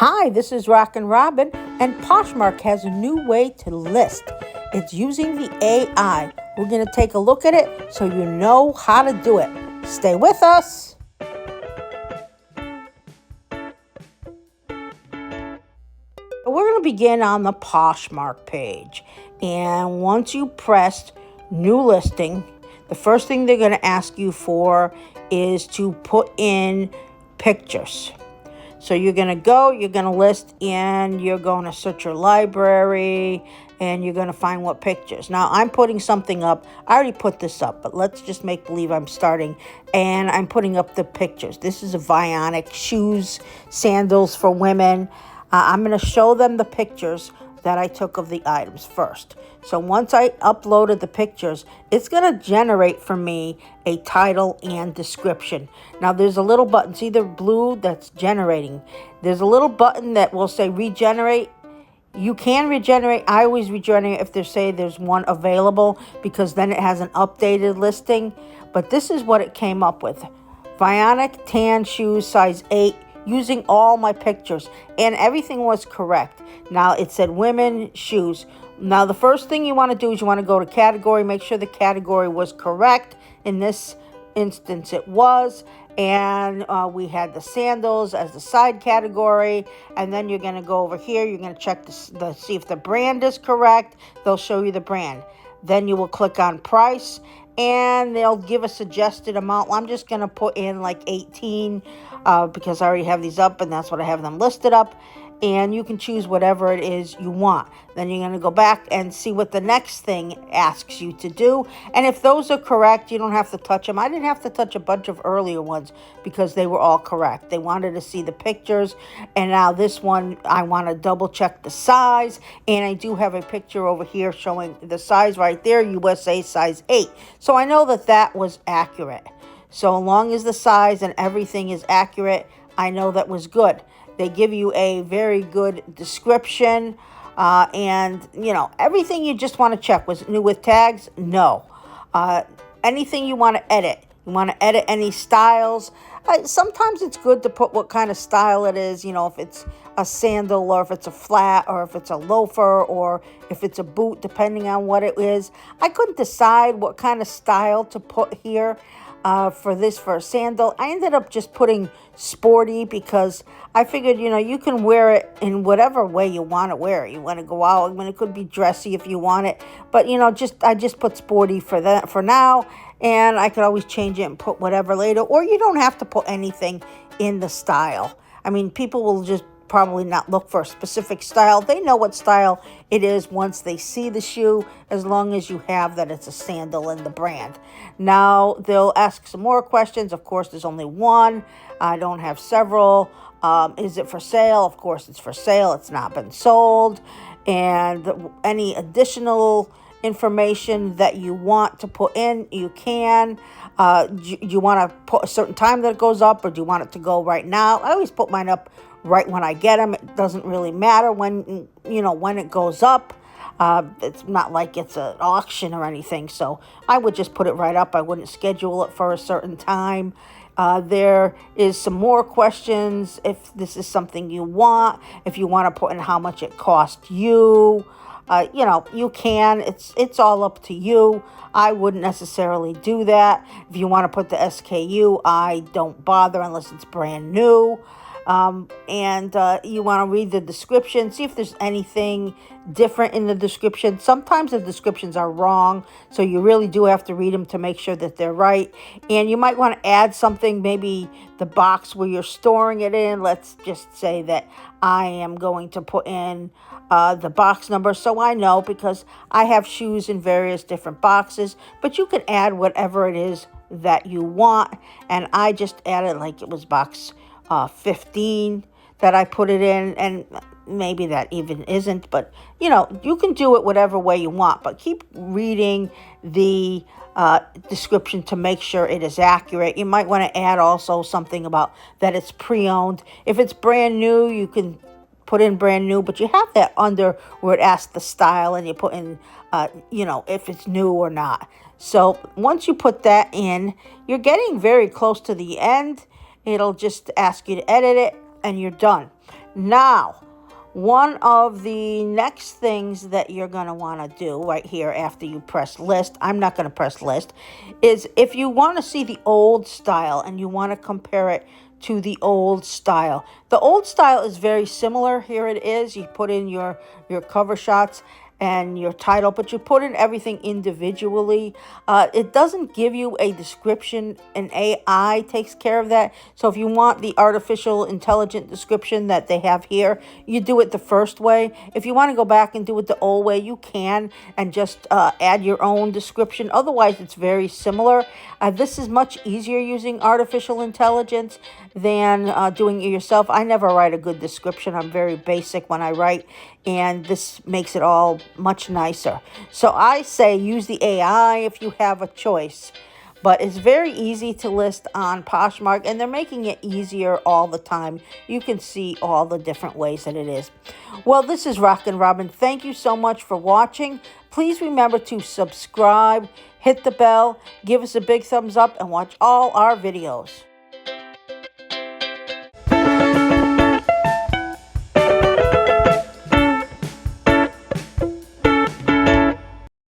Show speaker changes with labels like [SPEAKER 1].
[SPEAKER 1] Hi, this is RockinRobin, and Poshmark has a new way to list. It's using the AI. We're going to take a look at it so you know how to do it. Stay with us. We're going to begin on the Poshmark page. And once you press new listing, the first thing they're going to ask you for is to put in pictures. So you're going to list, and you're going to search your library, and you're going to find what pictures. Now, I'm putting something up. I already put this up, but let's just make believe I'm starting, and I'm putting up the pictures. This is a Vionic shoes, sandals for women. I'm going to show them the pictures that I took of the items first. So once I uploaded the pictures, it's going to generate for me a title and description. Now there's a little button, see the blue that's generating. There's a little button that will say regenerate. You can regenerate. I always regenerate if there's one available, because then it has an updated listing. But this is what it came up with. Vionic tan shoes, size 8. Using all my pictures, and everything was correct. Now it said women shoes. Now the first thing you want to do is you want to go to category, make sure the category was correct. In this instance it was, and we had the sandals as the side category, and then you're going to go over here, you're going to check see if the brand is correct. They'll show you the brand. Then you will click on price, and they'll give a suggested amount. I'm just going to put in like 18 because I already have these up, and that's what I have them listed up. And you can choose whatever it is you want. Then you're going to go back and see what the next thing asks you to do. And if those are correct, you don't have to touch them. I didn't have to touch a bunch of earlier ones because they were all correct. They wanted to see the pictures. And now this one, I want to double check the size. And I do have a picture over here showing the size right there, USA size 8. So I know that that was accurate. So long as the size and everything is accurate, I know that was good. They give you a very good description, and, everything you just want to check. Was it new with tags? No. Anything you want to edit. You want to edit any styles. Sometimes it's good to put what kind of style it is, if it's a sandal, or if it's a flat, or if it's a loafer, or if it's a boot, depending on what it is. I couldn't decide what kind of style to put here. For a sandal, I ended up just putting sporty because I figured, you can wear it in whatever way you want to wear it. You want to go out, it could be dressy if you want it, but I just put sporty for that for now, and I could always change it and put whatever later, or you don't have to put anything in the style. I mean, people will just probably not look for a specific style. They know what style it is once they see the shoe, as long as you have that it's a sandal in the brand. Now they'll ask some more questions. Of course, there's only one. I don't have several. Is it for sale? Of course it's for sale. It's not been sold. And any additional information that you want to put in, you can. Do you want to put a certain time that it goes up, or do you want it to go right now? I always put mine up right when I get them. It doesn't really matter when it goes up. It's not like it's an auction or anything, so I would just put it right up. I wouldn't schedule it for a certain time. There is some more questions if this is something you want. If you want to put in how much it cost you, you can. It's all up to you. I wouldn't necessarily do that. If you want to put the SKU, I don't bother unless it's brand new. And you want to read the description, see if there's anything different in the description. Sometimes the descriptions are wrong, so you really do have to read them to make sure that they're right. And you might want to add something, maybe the box where you're storing it in. Let's just say that I am going to put in the box number, so I know, because I have shoes in various different boxes, but you can add whatever it is that you want. And I just added, like, it was box 15 that I put it in, and maybe that even isn't, but you can do it whatever way you want, but keep reading the description to make sure it is accurate. You might want to add also something about that it's pre-owned. If it's brand new, you can put in brand new, but you have that under where it asks the style, and you put in if it's new or not. So once you put that in, you're getting very close to the end. It'll just ask you to edit it, and you're done. Now, one of the next things that you're going to want to do right here after you press list, I'm not going to press list, is if you want to see the old style and you want to compare it to the old style. The old style is very similar. Here it is. You put in your cover shots and your title, but you put in everything individually. It doesn't give you a description. An AI takes care of that. So if you want the artificial intelligent description that they have here, you do it the first way. If you want to go back and do it the old way, you can, and just add your own description. Otherwise, it's very similar. This is much easier using artificial intelligence than doing it yourself. I never write a good description. I'm very basic when I write, and this makes it all much nicer. So I say use the AI if you have a choice. But it's very easy to list on Poshmark, and they're making it easier all the time. You can see all the different ways that it is. Well, this is RockinRobin. Thank you so much for watching. Please remember to subscribe, hit the bell, give us a big thumbs up, and watch all our videos.